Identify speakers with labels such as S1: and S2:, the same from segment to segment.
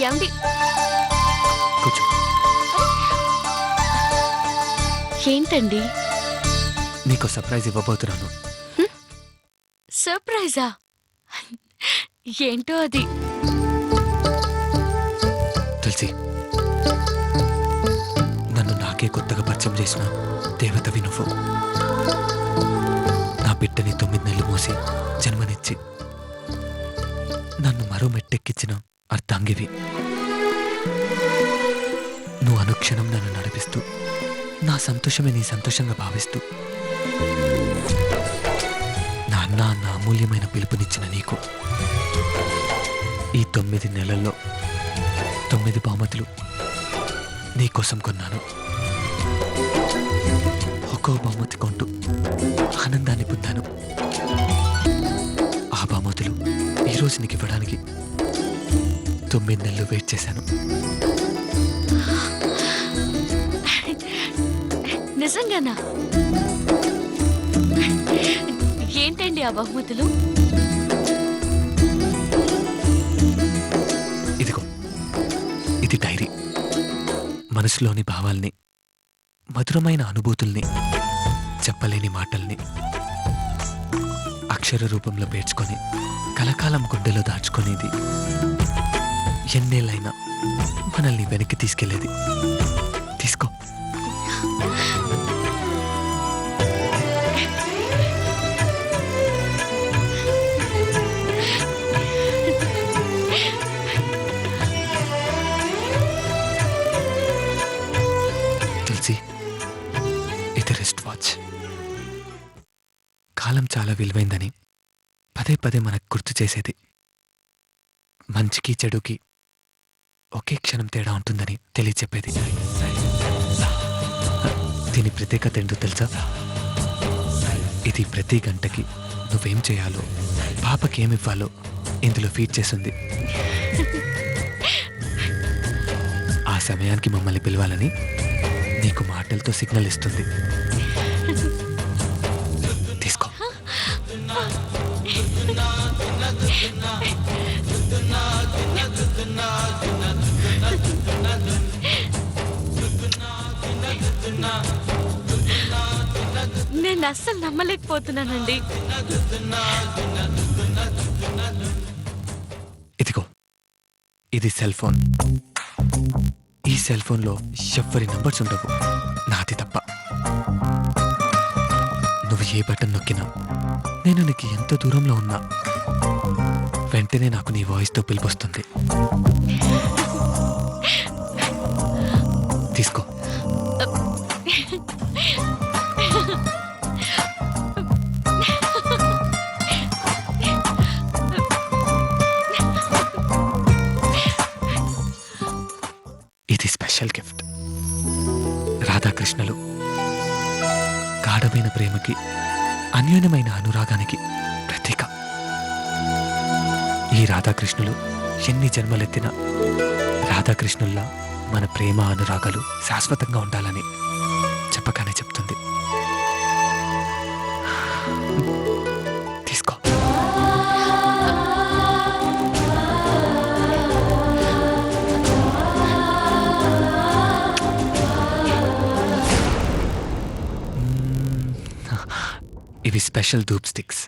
S1: ఏమండి?
S2: కూర్చో.
S1: ఏంటండి?
S2: నీకు సర్ప్రైజ్ ఇవ్వబోతున్నాను.
S1: సర్ప్రైజా? ఏంటో అది?
S2: తులసి, నన్ను నాకే కొత్తగా పరిచయం చేసిన దేవతవి నువ్వు. నా బిడ్డని 9 నెలలు మోసి జన్మనిచ్చి నన్ను మరో మెట్టెక్కించిన అర్ధాంగివి. నువ్వు అనుక్షణం నన్ను నడిపిస్తూ నా సంతోషమే నీ సంతోషంగా భావిస్తూ నాన్న అన్న అమూల్యమైన పిలుపునిచ్చిన నీకు ఈ 9 నెలల్లో 9 బహుమతులు నీకోసం కొన్నాను. ఒక్కో బహుమతి కొంటూ ఆనందాన్ని పొందాను. ఆ బహుమతులు ఈరోజు నీకు ఇవ్వడానికి 9 నెలలు వెయిట్ చేశాను.
S1: నిజంగానా? ఏంటండి ఆ బహుమతులు?
S2: ఇదిగో, ఇది డైరీ. మనసులోని భావాల్ని, మధురమైన అనుభూతుల్ని, చెప్పలేని మాటల్ని అక్షర రూపంలో పేర్చుకొని కలకాలం గుండెలో దాచుకునేది. ఎన్నేళ్ళైనా మనల్ని వెనక్కి తీసుకెళ్లేది. తీసుకో. తులసి, ఇది రిస్ట్ వాచ్. కాలం చాలా విలువైందని పదే పదే మనకు గుర్తు చేసేది. మంచికి చెడుకి ఒకే క్షణం తేడా ఉంటుందని తెలియచెప్పేది. దీని ప్రత్యేకత ఏంటో తెలుసా? ఇది ప్రతి గంటకి నువ్వేం చేయాలో, పాపకి ఏమివ్వాలో ఇందులో ఫీడ్ చేస్తుంది. ఆ సమయానికి మమ్మల్ని పిలవాలని నీకు మాటలతో సిగ్నల్ ఇస్తుంది. తీసుకో.
S1: నేను అస్సలు నమ్మలేకపోతున్నానండి.
S2: ఇదిగో, ఇది సెల్ ఫోన్. ఈ సెల్ ఫోన్లో ఎవ్వరి నంబర్స్ ఉండవు, నాది తప్ప. నువ్వు ఏ బటన్ నొక్కినా, నేను నీకు ఎంత దూరంలో ఉన్నా వెంటనే నాకు నీ వాయిస్తో పిలిపొస్తుంది. తీసుకో. ఇది స్పెషల్ గిఫ్ట్. రాధాకృష్ణలు గాఢమైన ప్రేమకి, అన్యోన్యమైన అనురాగానికి ప్రతీక. ఈ రాధాకృష్ణులు ఎన్ని జన్మలెత్తినా రాధాకృష్ణుల్లా మన ప్రేమ అనురాగాలు శాశ్వతంగా ఉండాలని చెప్పగానే చెప్తుంది. తీసుకో. ఇవి స్పెషల్ ధూప్ స్టిక్స్.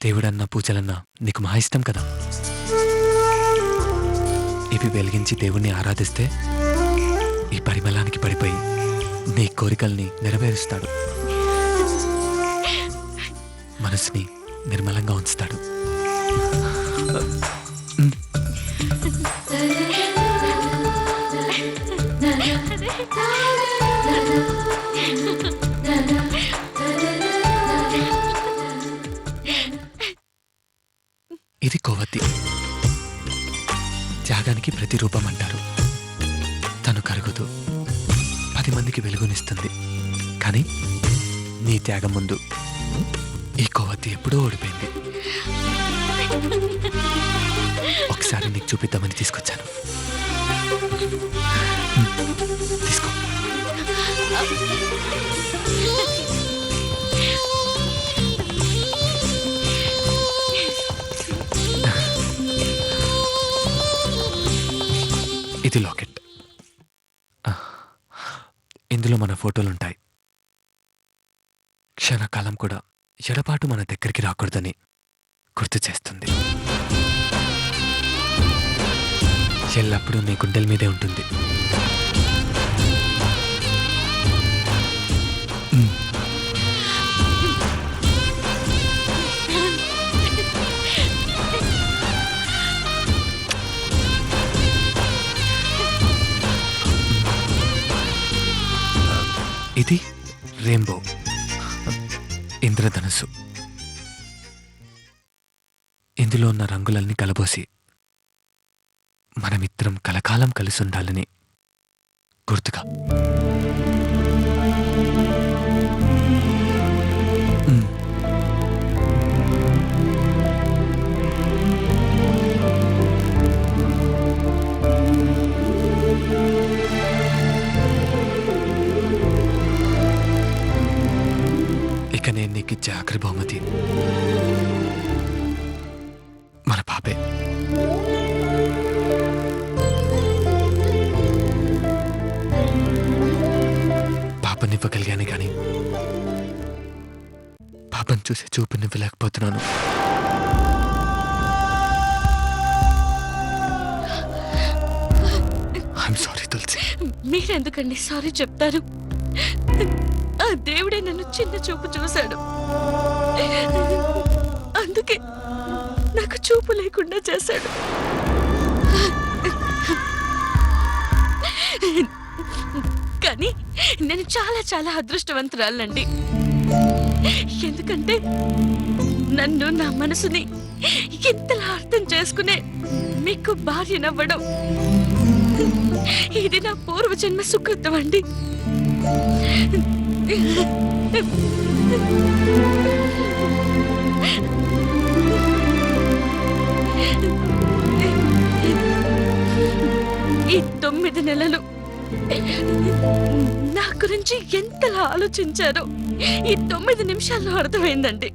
S2: దేవుడన్నా పూజలన్నా నీకు మహా ఇష్టం కదా. ఇవి వెలిగించి దేవుణ్ణి ఆరాధిస్తే ఈ పరిమళానికి పడిపోయి నీ కోరికల్ని నెరవేరుస్తాడు. మనసుని నిర్మలంగా ఉంచుతాడు. ఇది కొవ్వొత్తి. త్యాగానికి ప్రతిరూపం అంటారు. తను కరుగుతూ 10 మందికి వెలుగునిస్తుంది. కానీ నీ త్యాగం ముందు ఈ కొవ్వొత్తి ఎప్పుడూ ఓడిపోయింది. ఒకసారి నీకు చూపిద్దామని తీసుకొచ్చాను. తీసుకో. ఇది లాకెట్. ఇందులో మన ఫోటోలుంటాయి. క్షణకాలం కూడా ఎడబాటు మన దగ్గరికి రాకూడదని గుర్తు చేస్తుంది. ఎల్లప్పుడూ నీ గుండెల మీదే ఉంటుంది. ఇది రెయిన్బో, ఇంద్రధనుస్సు. ఇందులో ఉన్న రంగులన్నీ కలబోసి మనమిద్దరం కలకాలం కలిసి ఉండాలని గుర్తుగా. ఇక నేను నీకిచ్చే ఆఖరి బహుమతి మన పాపే. పాపనివ్వగలిగాను కానీ పాపను చూసే చూపునివ్వలేకపోతున్నాను. I'm sorry Tulasi.
S1: మీరెందుకండి సారీ చెప్తారు? ఆ దేవుడే నన్ను చిన్న చూపు చూశాడు. అందుకే నాకు చూపు లేకుండా చేశాడు. కానీ నేను చాలా చాలా అదృష్టవంతురాలండి. ఎందుకంటే నన్ను, నా మనసుని ఇంతలా అర్థం చేసుకునే మీకు భార్యనవ్వడం ఇది నా పూర్వజన్మ సుకృతం అండి. ఈ 9 నెలలు నా గురించి ఎంతలా ఆలోచించారో ఈ 9 నిమిషాల్లో అర్థమైందండి.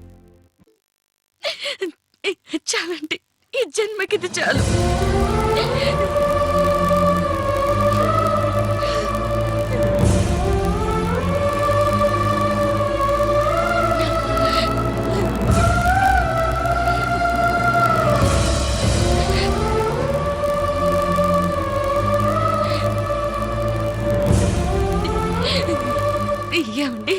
S1: చాలండి, ఈ జన్మకిది చాలు. ఏమండి,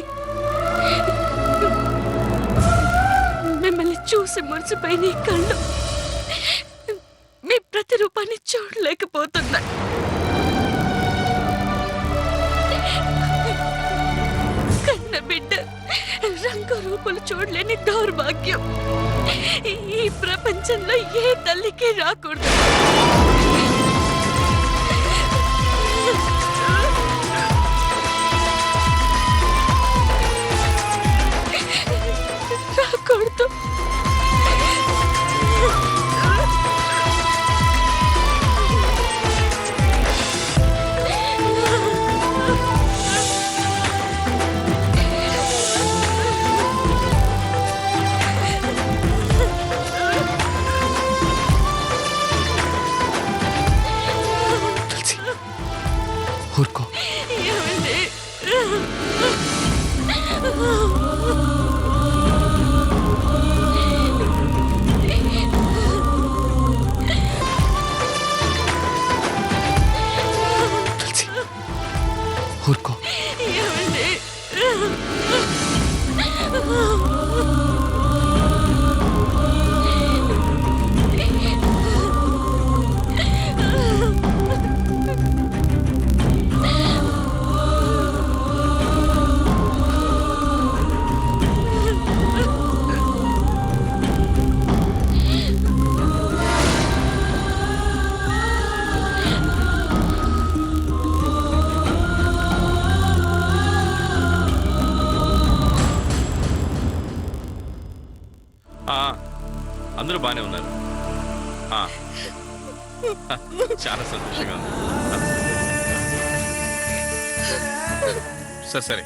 S1: మిమ్మల్ని చూసి మురిసిపోయిన ఈ కళ్ళు మీ ప్రతిరూపాన్ని చూడలేకపోతున్నా. కన్న బిడ్డ రంగు రూపులు చూడలేని దౌర్భాగ్యం ఈ ప్రపంచంలో ఏ తల్లికి రాకూడదు. రాకూడదు.
S2: తులసి, ఊరుకో.
S1: ఏమండి?
S2: తులసి, ఊరుకో.
S1: ఏమండి?
S3: అందరూ బాగానే ఉన్నారు. చాలా సంతోషంగా ఉంది. సరే సరే,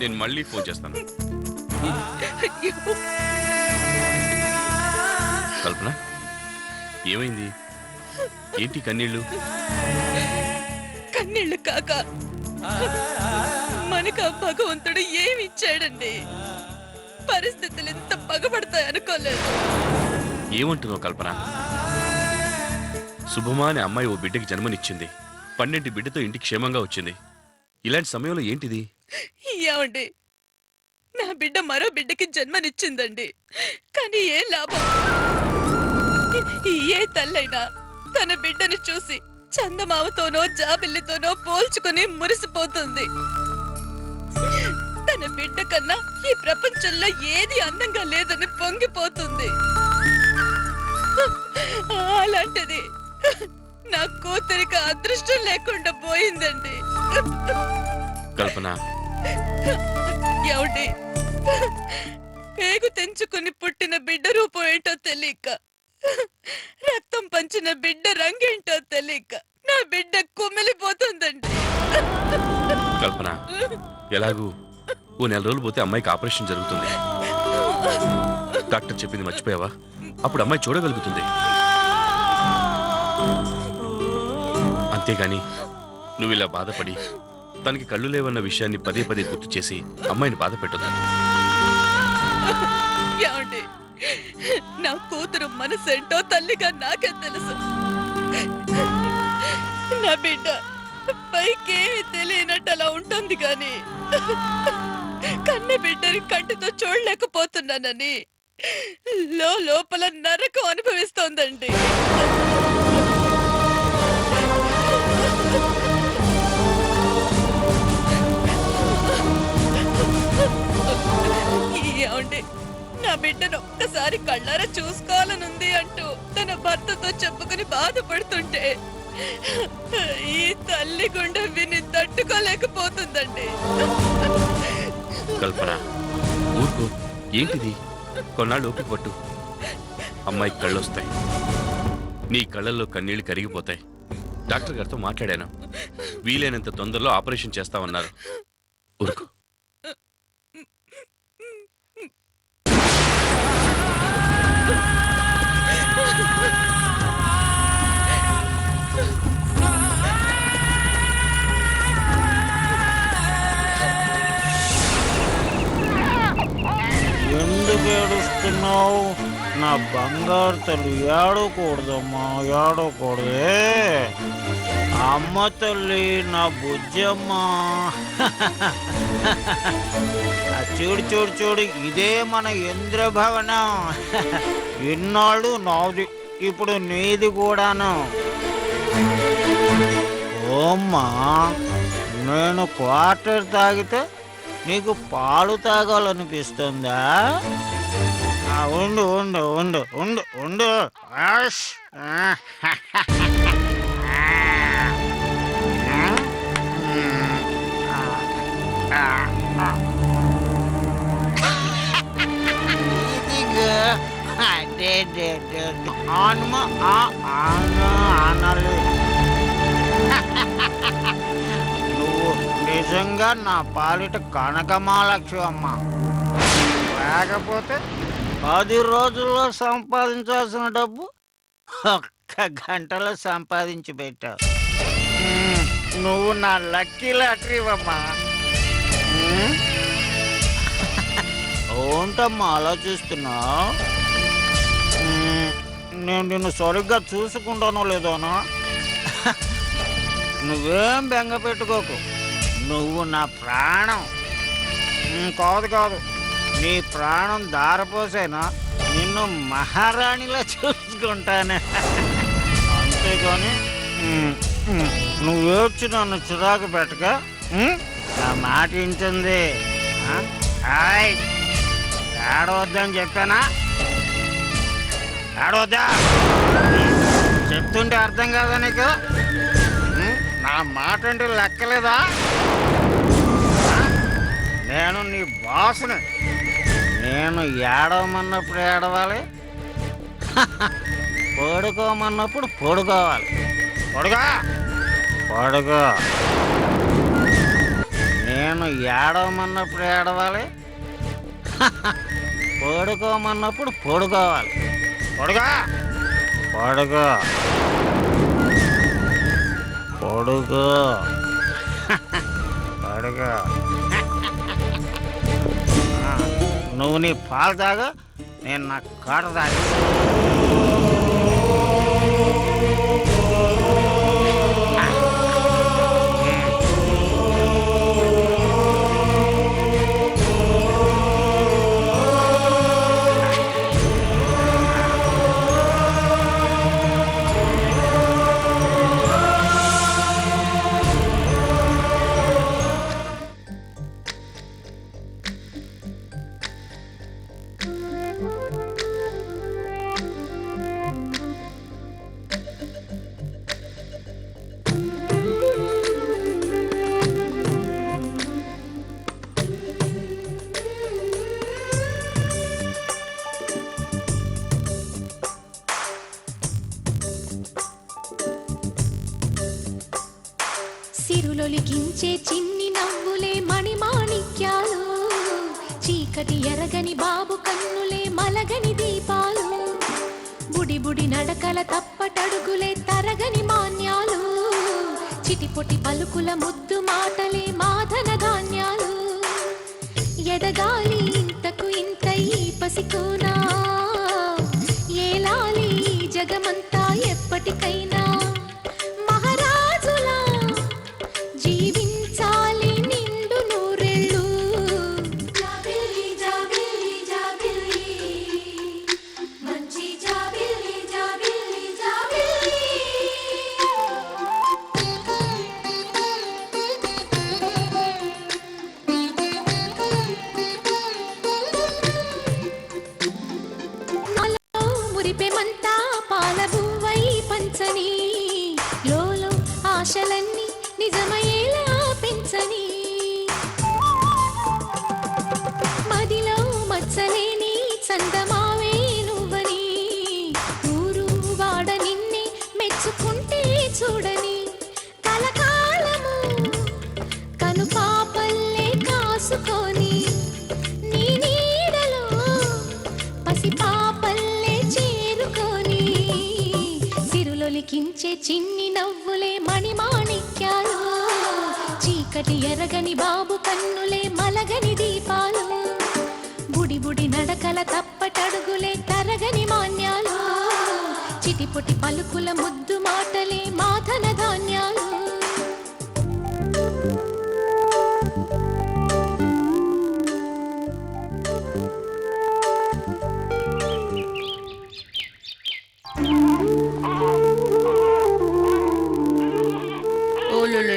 S3: నేను మళ్ళీ ఫోన్ చేస్తాను. కల్పన, ఏమైంది? ఏంటి కన్నీళ్ళు?
S1: కన్నీళ్లు కాక మనకు ఆ భగవంతుడు ఏమిచ్చాడండి. పరిస్థితులు ఎంత పగబడతాయి అనుకోలేదు.
S3: ఏమంటున్నావు కల్పన? శుభమా అనే అమ్మాయి ఓ బిడ్డకి జన్మనిచ్చింది. 12 బిడ్డతో ఇంటికి క్షేమంగా వచ్చింది. ఇలాంటి సమయంలో ఏంటిది?
S1: ఏమండి, నా బిడ్డ మరో బిడ్డకి జన్మనిచ్చిందండి. కానీ ఏం లాభం? ఏ తల్లైనా తన బిడ్డను చూసి చందమామతోనో జాబిల్లితోనో పోల్చుకుని మురిసిపోతుంది. తన బిడ్డ కన్నా ఈ ప్రపంచంలో ఏది అందంగా లేదని పొంగిపోతుంది. అలాంటిది నా కూతురికి అదృష్టం లేకుండా పోయిందండి.
S3: కల్పన,
S1: ఏమిటి, పేగు తెంచుకుని పుట్టిన బిడ్డ రూపం ఏంటో తెలియక, రక్తం పంచిన బిడ్డ రంగేంటో తెలియక నా బిడ్డ కుమిలిపోతుందండి.
S3: కల్పన, ఎలాగూ ఓ 4 రోజులు పోతే అమ్మాయికి ఆపరేషన్ జరుగుతుంది. డాక్టర్ చెప్పింది మర్చిపోయావా? అప్పుడు అమ్మాయి చూడగలుగుతుంది. అంతేగాని నువ్వు ఇలా బాధపడి తనకి కళ్ళు లేవన్న విషయాన్ని పదే పదే గుర్తు చేసి అమ్మాయిని బాధ పెట్టొద్దు.
S1: ఏమండి, నా కూతురు మనసేంటో తల్లిగా నాకే తెలుసు. నా బిడ్డ పైకేమి తెలియనట్టు అలా ఉంటుంది కానీ కన్న బిడ్డని కంటితో చూడలేకపోతున్నానని లోపల నరకం అనుభవిస్తోందండి. ఏమండి, నా బిడ్డను ఒక్కసారి కళ్ళారా చూసుకోవాలనుంది అంటూ తన భర్తతో చెప్పుకుని బాధపడుతుంటే ఈ తల్లి గుండె విని తట్టుకోలేకపోతుందండి.
S3: కల్పన, ఊరుకో. ఏంటిది? కొన్నాళ్ళు ఓపిక పట్టు. అమ్మాయికి కళ్ళొస్తాయి. నీ కళ్ళల్లో కన్నీళ్లు కరిగిపోతాయి. డాక్టర్ గారితో మాట్లాడాను. వీలైనంత తొందరలో ఆపరేషన్ చేస్తామన్నారు. ఊరుకో.
S4: ఎందుకు ఏడుస్తున్నావు? నా బంగారు తల్లి, ఏడకూడదమ్మా, ఏడకూడదే. అమ్మ తల్లి, నా బుజ్జమ్మ. చూడు చూడు చూడు, ఇదే మన ఇంద్రభవనం. ఇన్నాళ్ళు నాది, ఇప్పుడు నీది కూడాను. ఓమ్మా, నేను క్వార్టర్ తాగితే నీకు పాలు తాగాలనిపిస్తుందా? ఉండు ఉండు ఉండు ఉండు ఉండు. నువ్వు నిజంగా నా పాలిట కనకమాలక్ష్మి అమ్మ. లేకపోతే 10 రోజుల్లో సంపాదించాల్సిన డబ్బు 1 గంటలో సంపాదించి పెట్టావు. నువ్వు నా లక్కీ లాటరీవమ్మా. ఏంటమ్మా ఆలోచిస్తున్నావు? నేను నిన్ను సరిగ్గా చూసుకుంటానో లేదోనో. నువ్వేం బెంగ పెట్టుకోకు. నువ్వు నా ప్రాణం. కాదు కాదు, నీ ప్రాణం దారపోసేనా నిన్ను మహారాణిలా చూసుకుంటానే. అంతేగాని నువ్వేడ్చి నన్ను చిరాకు పెట్టక. నా మాట వింటుంది. ఏడవద్దని చెప్పానా? ఏడవద్దా? చెప్తుంటే అర్థం కాదా నీకు? నా మాట అంటే లెక్కలేదా? నేను నీ బాసుని. నేను ఏడవమన్నప్పుడు ఏడవాలి, పడుకోమన్నప్పుడు పడుకోవాలి. పడుకో పడుకో. నేను ఏడవమన్నప్పుడు ఏడవాలి, పడుకోమన్నప్పుడు పడుకోవాలి. పడుకో పడుకో. కొడుకు కొడుకు నువ్వు నీ పాలు తాగు, నేను నా కాట తాగు.
S5: సిరులొలికించే చిన్ని నవ్వులే మణిమాణిక్యాలు, చీకటి ఎరగని బాబు కన్నులే మలగని దీపాలు, బుడి బుడి నడకల తప్పటడుగులే తరగని మాన్యాలు, చిటిపొటి పలుకుల ముద్దు మాటలే మాధన ధాన్యాలు, ఎదగాలి ఇంతకు ఇంత ఈ పసికోనా, ఏలాలి జగమంతా ఎప్పటికైనా, మహారాజులా జీవించాలి నిండు నూరెళ్ళు. జాబిల్లి జాబిల్లి జాబిల్లి మంచి జాబిల్లి జాబిల్లి జాబిల్లి. మురిపెమంతా పాల బువ్వై పంచని, లోలో ఆశలన్నీ నిజమయ్యేలా పెంచని, మదిలో మచ్చలేని చందమావే నువ్వని, ఊరు వాడ నిన్నే మెచ్చుకుంటే చూడని, కలకాలము కను పాపల్లే కాసుకొని, నీ నీడలో పసి పాపల్లే చేరుకొని, సిరులొలికించే చిన్ని నవ్వులే మణిమాణిక్యాలు, చీకటి ఎరగని బాబు కన్నులే మలగని దీపాలు, బుడి బుడి నడకల తప్పటడుగులే తరగని మాన్యాలు, చిటిపొటి పలుకుల ముద్దు మాటలే మాధన ధాన్యాలు.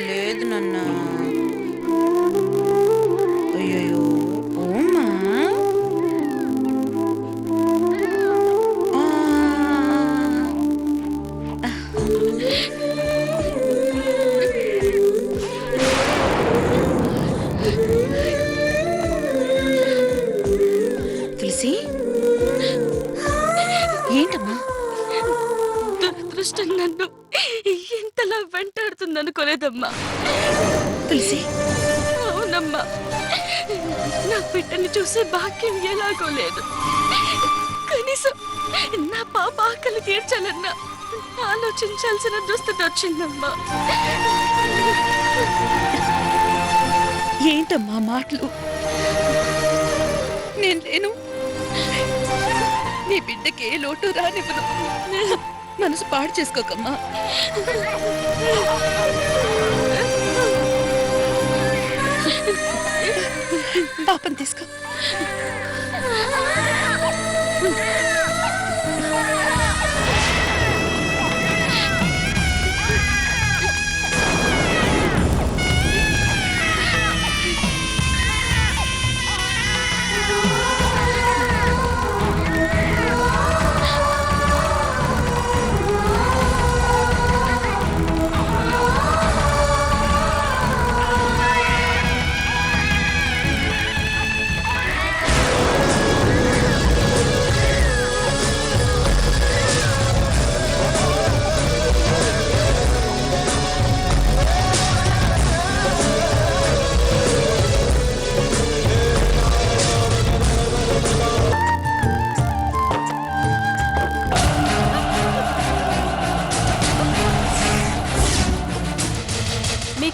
S1: లేదు నాన్న. అయ్యో ఓమా తులసి, ఏంటమ్మా?
S6: దురదృష్టం నన్ను ఎంతలా వెంటాడుతుంది అనుకోలేదమ్మా.
S1: తులసి,
S6: అవునమ్మా, నా బిడ్డని చూసే భాగ్యం ఎలాగో లేదు. కనీసం నా పాప ఆకలి తీర్చాలన్నా ఆలోచించాల్సిన దుస్థితి వచ్చిందమ్మా.
S1: ఏంటమ్మా మాటలు? నేను లేను, నీ బిడ్డకి ఏ లోటు రానివ్వను. మనసు పాడు చేసుకోకమ్మా. పాపం తీసుకో.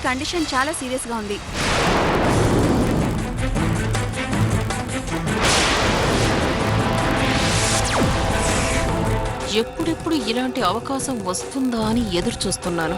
S6: కండిషన్ చాలా సీరియస్ గా ఉంది. ఎప్పుడెప్పుడు ఇలాంటి అవకాశం వస్తుందా అని ఎదురు చూస్తున్నాను.